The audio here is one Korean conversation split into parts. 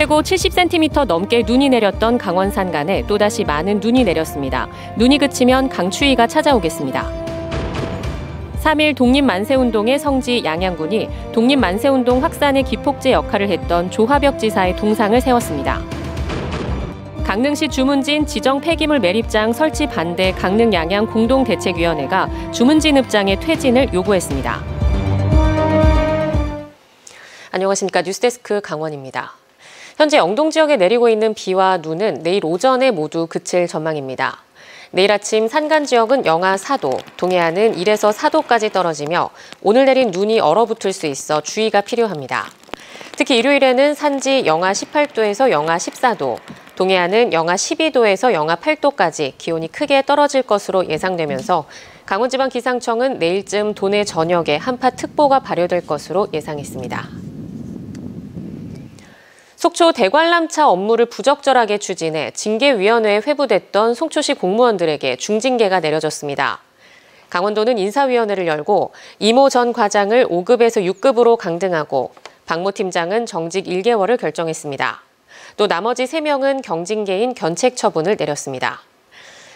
최고 70cm 넘게 눈이 내렸던 강원 산간에 또다시 많은 눈이 내렸습니다. 눈이 그치면 강추위가 찾아오겠습니다. 3일 독립만세운동의 성지 양양군이 독립만세운동 확산의 기폭제 역할을 했던 조화벽 지사의 동상을 세웠습니다. 강릉시 주문진 지정 폐기물 매립장 설치 반대 강릉 양양 공동대책위원회가 주문진 읍장의 퇴진을 요구했습니다. 안녕하십니까. 뉴스데스크 강원입니다. 현재 영동 지역에 내리고 있는 비와 눈은 내일 오전에 모두 그칠 전망입니다. 내일 아침 산간 지역은 영하 4도, 동해안은 1에서 4도까지 떨어지며 오늘 내린 눈이 얼어붙을 수 있어 주의가 필요합니다. 특히 일요일에는 산지 영하 18도에서 영하 14도, 동해안은 영하 12도에서 영하 8도까지 기온이 크게 떨어질 것으로 예상되면서 강원지방기상청은 내일쯤 도내 전역에 한파특보가 발효될 것으로 예상했습니다. 속초 대관람차 업무를 부적절하게 추진해 징계위원회에 회부됐던 송초시 공무원들에게 중징계가 내려졌습니다. 강원도는 인사위원회를 열고 이모 전 과장을 5급에서 6급으로 강등하고 박모 팀장은 정직 1개월을 결정했습니다. 또 나머지 3명은 경징계인 견책 처분을 내렸습니다.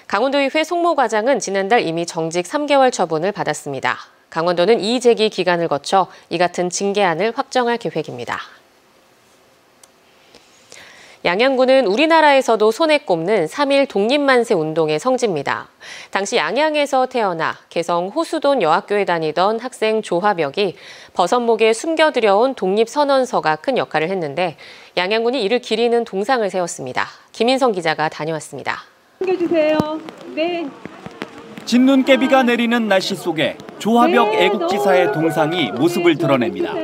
강원도의회 송모 과장은 지난달 이미 정직 3개월 처분을 받았습니다. 강원도는 이의 제기 기간을 거쳐 이 같은 징계안을 확정할 계획입니다. 양양군은 우리나라에서도 손에 꼽는 3.1 독립만세 운동의 성지입니다. 당시 양양에서 태어나 개성 호수돈 여학교에 다니던 학생 조화벽이 버선목에 숨겨들여온 독립선언서가 큰 역할을 했는데 양양군이 이를 기리는 동상을 세웠습니다. 김인성 기자가 다녀왔습니다. 숨겨주세요. 네. 진눈깨비가 내리는 날씨 속에 조화벽 애국지사의 동상이 모습을 드러냅니다.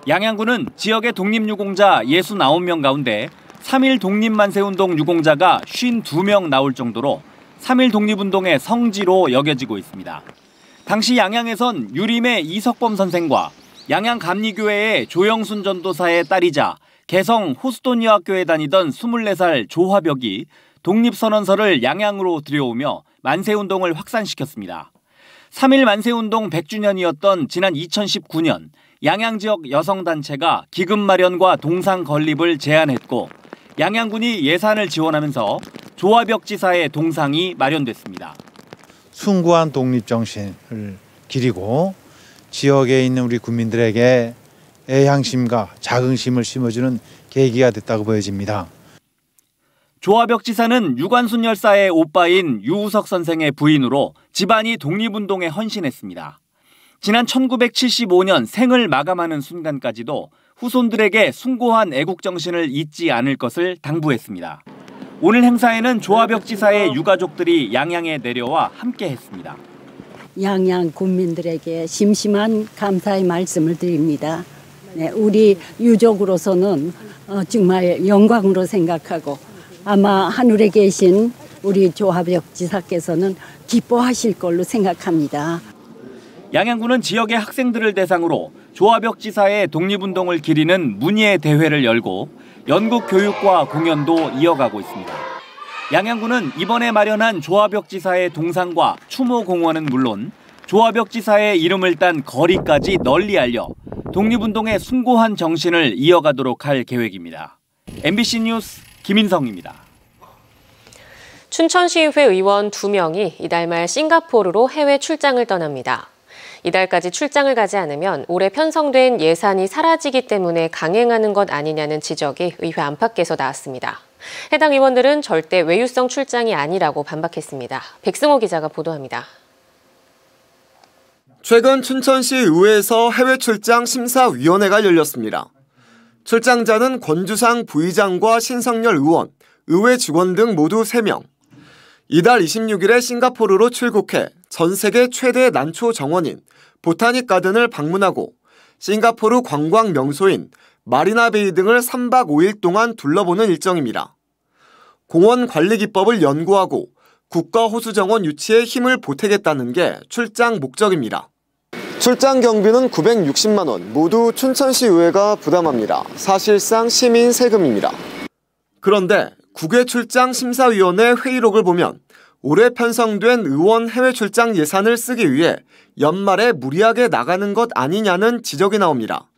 양양군은 지역의 독립유공자 69명 가운데 3.1 독립만세운동 유공자가 52명 나올 정도로 3.1 독립운동의 성지로 여겨지고 있습니다. 당시 양양에선 유림의 이석범 선생과 양양감리교회의 조영순 전도사의 딸이자 개성 호수돈여학교에 다니던 24살 조화벽이 독립선언서를 양양으로 들여오며 만세운동을 확산시켰습니다. 3.1 만세운동 100주년이었던 지난 2019년 양양 지역 여성단체가 기금 마련과 동상 건립을 제안했고 양양군이 예산을 지원하면서 조화벽 지사의 동상이 마련됐습니다. 숭고한 독립정신을 기리고 지역에 있는 우리 국민들에게 애향심과 자긍심을 심어주는 계기가 됐다고 보여집니다. 조화벽 지사는 유관순 열사의 오빠인 유우석 선생의 부인으로 집안이 독립운동에 헌신했습니다. 지난 1975년 생을 마감하는 순간까지도 후손들에게 숭고한 애국정신을 잊지 않을 것을 당부했습니다. 오늘 행사에는 조화벽 지사의 유가족들이 양양에 내려와 함께했습니다. 양양 군민들에게 심심한 감사의 말씀을 드립니다. 네, 우리 유족으로서는 정말 영광으로 생각하고 아마 하늘에 계신 우리 조화벽 지사께서는 기뻐하실 걸로 생각합니다. 양양군은 지역의 학생들을 대상으로 조화벽 지사의 독립운동을 기리는 문예 대회를 열고 연극 교육과 공연도 이어가고 있습니다. 양양군은 이번에 마련한 조화벽 지사의 동상과 추모 공원은 물론 조화벽 지사의 이름을 딴 거리까지 널리 알려 독립운동의 숭고한 정신을 이어가도록 할 계획입니다. MBC 뉴스 김인성입니다. 춘천시의회 의원 2명이 이달 말 싱가포르로 해외 출장을 떠납니다. 이달까지 출장을 가지 않으면 올해 편성된 예산이 사라지기 때문에 강행하는 것 아니냐는 지적이 의회 안팎에서 나왔습니다. 해당 의원들은 절대 외유성 출장이 아니라고 반박했습니다. 백승호 기자가 보도합니다. 최근 춘천시 의회에서 해외 출장 심사위원회가 열렸습니다. 출장자는 권주상 부의장과 신성열 의원, 의회 직원 등 모두 3명. 이달 26일에 싱가포르로 출국해 전 세계 최대 난초 정원인 보타닉 가든을 방문하고 싱가포르 관광 명소인 마리나베이 등을 3박 5일 동안 둘러보는 일정입니다. 공원 관리 기법을 연구하고 국가호수정원 유치에 힘을 보태겠다는 게 출장 목적입니다. 출장 경비는 960만 원, 모두 춘천시 의회가 부담합니다. 사실상 시민 세금입니다. 그런데 국외 출장 심사위원회 회의록을 보면 올해 편성된 의원 해외 출장 예산을 쓰기 위해 연말에 무리하게 나가는 것 아니냐는 지적이 나옵니다.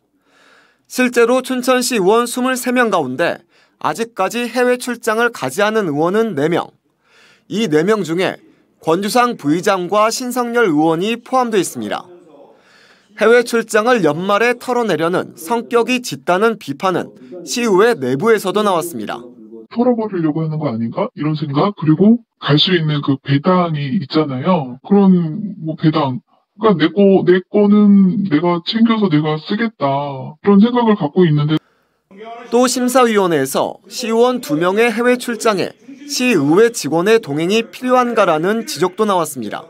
실제로 춘천시 의원 23명 가운데 아직까지 해외 출장을 가지 않은 의원은 4명. 이 4명 중에 권주상 부의장과 신성열 의원이 포함되어 있습니다. 해외 출장을 연말에 털어내려는 성격이 짙다는 비판은 시의회 내부에서도 나왔습니다. 털어버리려고 하는 거 아닌가? 이런 생각. 그리고 갈 수 있는 그 배당이 있잖아요. 그런 배당. 그러니까 내 거는 내가 챙겨서 내가 쓰겠다. 그런 생각을 갖고 있는데. 또 심사위원회에서 시의원 2명의 해외 출장에 시의회 직원의 동행이 필요한가라는 지적도 나왔습니다.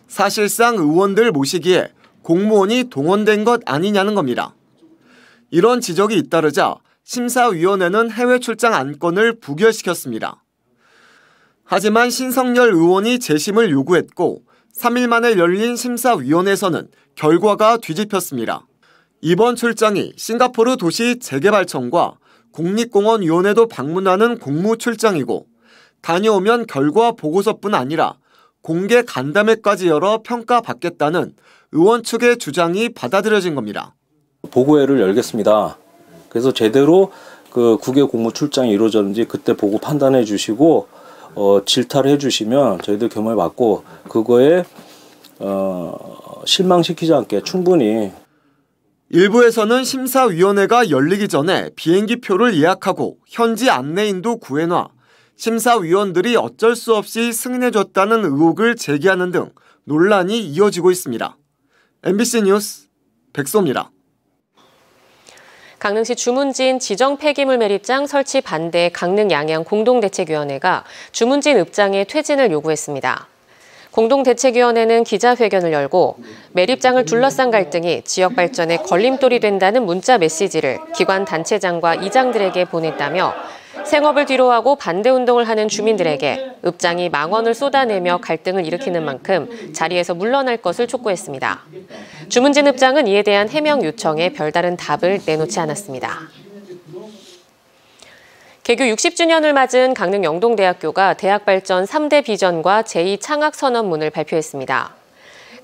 사실상 의원들 모시기에 공무원이 동원된 것 아니냐는 겁니다. 이런 지적이 잇따르자 심사위원회는 해외 출장 안건을 부결시켰습니다. 하지만 신성열 의원이 재심을 요구했고 3일 만에 열린 심사위원회에서는 결과가 뒤집혔습니다. 이번 출장이 싱가포르 도시 재개발청과 국립공원위원회도 방문하는 공무 출장이고 다녀오면 결과 보고서뿐 아니라 공개 간담회까지 열어 평가받겠다는 의원 측의 주장이 받아들여진 겁니다. 보고회를 열겠습니다. 그래서 제대로 그 국외 공무 출장이 이루어졌는지 그때 보고 판단해 주시고 질타를 해 주시면 저희들 겸허히 받고 그거에 실망시키지 않게 충분히. 일부에서는 심사위원회가 열리기 전에 비행기표를 예약하고 현지 안내인도 구해놔 심사위원들이 어쩔 수 없이 승인해줬다는 의혹을 제기하는 등 논란이 이어지고 있습니다. MBC 뉴스 백소입니다. 강릉시 주문진 지정 폐기물 매립장 설치 반대 강릉 양양 공동대책위원회가 주문진 읍장의 퇴진을 요구했습니다. 공동대책위원회는 기자회견을 열고 매립장을 둘러싼 갈등이 지역 발전에 걸림돌이 된다는 문자 메시지를 기관 단체장과 이장들에게 보냈다며 생업을 뒤로하고 반대운동을 하는 주민들에게 읍장이 망언을 쏟아내며 갈등을 일으키는 만큼 자리에서 물러날 것을 촉구했습니다. 주문진 읍장은 이에 대한 해명 요청에 별다른 답을 내놓지 않았습니다. 개교 60주년을 맞은 강릉 영동대학교가 대학 발전 3대 비전과 제2창학선언문을 발표했습니다.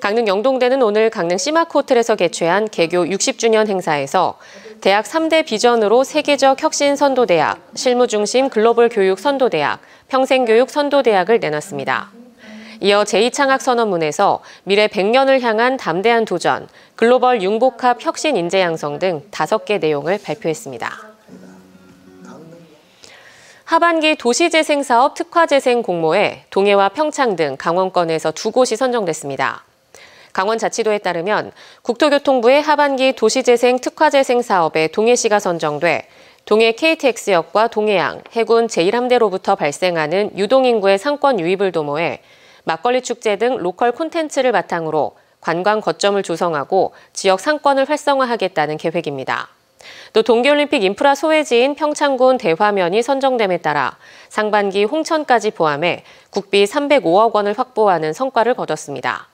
강릉 영동대는 오늘 강릉 시마크 호텔에서 개최한 개교 60주년 행사에서 대학 3대 비전으로 세계적 혁신 선도대학, 실무중심 글로벌 교육 선도대학, 평생교육 선도대학을 내놨습니다. 이어 제2창학선언문에서 미래 100년을 향한 담대한 도전, 글로벌 융복합 혁신 인재 양성 등 5개 내용을 발표했습니다. 하반기 도시재생사업 특화재생 공모에 동해와 평창 등 강원권에서 2곳이 선정됐습니다. 강원자치도에 따르면 국토교통부의 하반기 도시재생 특화재생 사업에 동해시가 선정돼 동해 KTX역과 동해항, 해군 제1함대로부터 발생하는 유동인구의 상권 유입을 도모해 막걸리 축제 등 로컬 콘텐츠를 바탕으로 관광 거점을 조성하고 지역 상권을 활성화하겠다는 계획입니다. 또 동계올림픽 인프라 소외지인 평창군 대화면이 선정됨에 따라 상반기 홍천까지 포함해 국비 305억 원을 확보하는 성과를 거뒀습니다.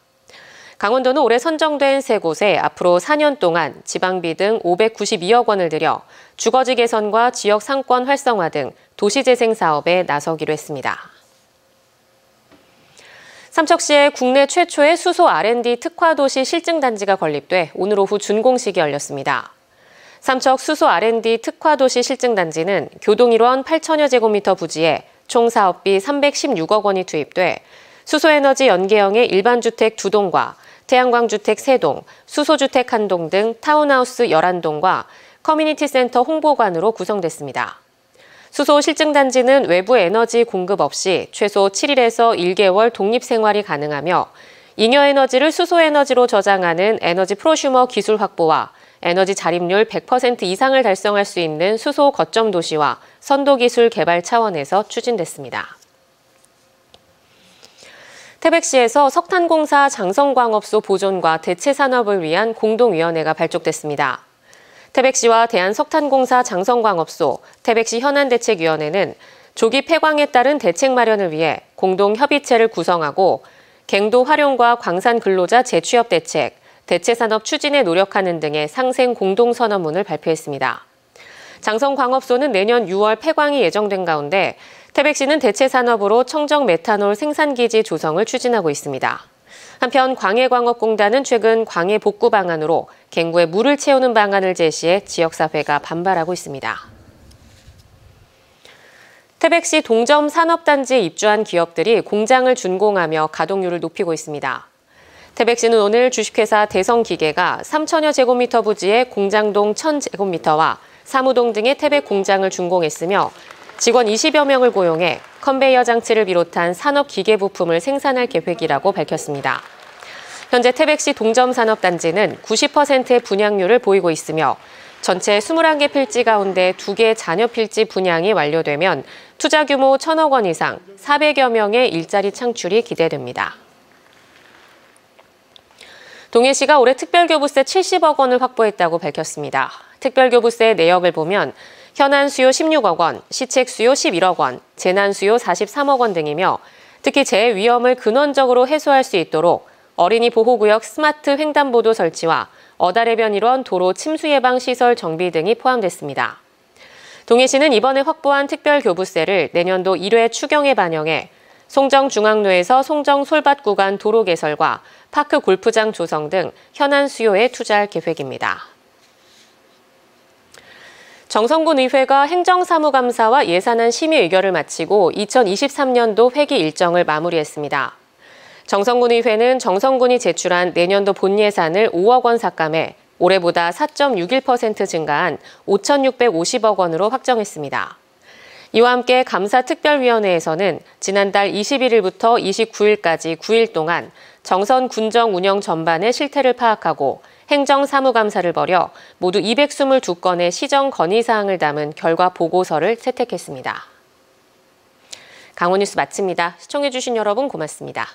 강원도는 올해 선정된 3곳에 앞으로 4년 동안 지방비 등 592억 원을 들여 주거지 개선과 지역 상권 활성화 등 도시재생 사업에 나서기로 했습니다. 삼척시에 국내 최초의 수소 R&D 특화도시 실증단지가 건립돼 오늘 오후 준공식이 열렸습니다. 삼척 수소 R&D 특화도시 실증단지는 교동 1원 8천여 제곱미터 부지에 총 사업비 316억 원이 투입돼 수소에너지 연계형의 일반주택 2동과 태양광주택 3동, 수소주택 1동 등 타운하우스 11동과 커뮤니티 센터 홍보관으로 구성됐습니다. 수소 실증단지는 외부 에너지 공급 없이 최소 7일에서 1개월 독립생활이 가능하며 잉여에너지를 수소에너지로 저장하는 에너지 프로슈머 기술 확보와 에너지 자립률 100% 이상을 달성할 수 있는 수소 거점 도시와 선도기술 개발 차원에서 추진됐습니다. 태백시에서 석탄공사 장성광업소 보존과 대체 산업을 위한 공동위원회가 발족됐습니다. 태백시와 대한석탄공사 장성광업소, 태백시 현안대책위원회는 조기 폐광에 따른 대책 마련을 위해 공동협의체를 구성하고 갱도 활용과 광산 근로자 재취업 대책, 대체 산업 추진에 노력하는 등의 상생 공동선언문을 발표했습니다. 장성광업소는 내년 6월 폐광이 예정된 가운데 태백시는 대체 산업으로 청정 메탄올 생산기지 조성을 추진하고 있습니다. 한편 광해광업공단은 최근 광해 복구 방안으로 갱구에 물을 채우는 방안을 제시해 지역사회가 반발하고 있습니다. 태백시 동점 산업단지에 입주한 기업들이 공장을 준공하며 가동률을 높이고 있습니다. 태백시는 오늘 주식회사 대성기계가 3천여 제곱미터 부지의 공장동 1,000제곱미터와 사무동 등의 태백 공장을 준공했으며 직원 20여 명을 고용해 컨베이어 장치를 비롯한 산업기계 부품을 생산할 계획이라고 밝혔습니다. 현재 태백시 동점 산업단지는 90%의 분양률을 보이고 있으며 전체 21개 필지 가운데 2개 잔여 필지 분양이 완료되면 투자 규모 1,000억 원 이상, 400여 명의 일자리 창출이 기대됩니다. 동해시가 올해 특별교부세 70억 원을 확보했다고 밝혔습니다. 특별교부세 내역을 보면 현안 수요 16억 원, 시책 수요 11억 원, 재난 수요 43억 원 등이며 특히 재해 위험을 근원적으로 해소할 수 있도록 어린이 보호구역 스마트 횡단보도 설치와 어달해변 일원 도로 침수 예방 시설 정비 등이 포함됐습니다. 동해시는 이번에 확보한 특별교부세를 내년도 1회 추경에 반영해 송정중앙로에서 송정 솔밭 구간 도로 개설과 파크 골프장 조성 등 현안 수요에 투자할 계획입니다. 정성군 의회가 행정사무감사와 예산안 심의 의결을 마치고 2023년도 회기 일정을 마무리했습니다. 정성군 의회는 정성군이 제출한 내년도 본 예산을 5억 원 삭감해 올해보다 4.61% 증가한 5,650억 원으로 확정했습니다. 이와 함께 감사특별위원회에서는 지난달 21일부터 29일까지 9일 동안 정선 군정 운영 전반의 실태를 파악하고 행정사무감사를 벌여 모두 222건의 시정 건의사항을 담은 결과 보고서를 채택했습니다. 강원뉴스 마칩니다. 시청해주신 여러분 고맙습니다.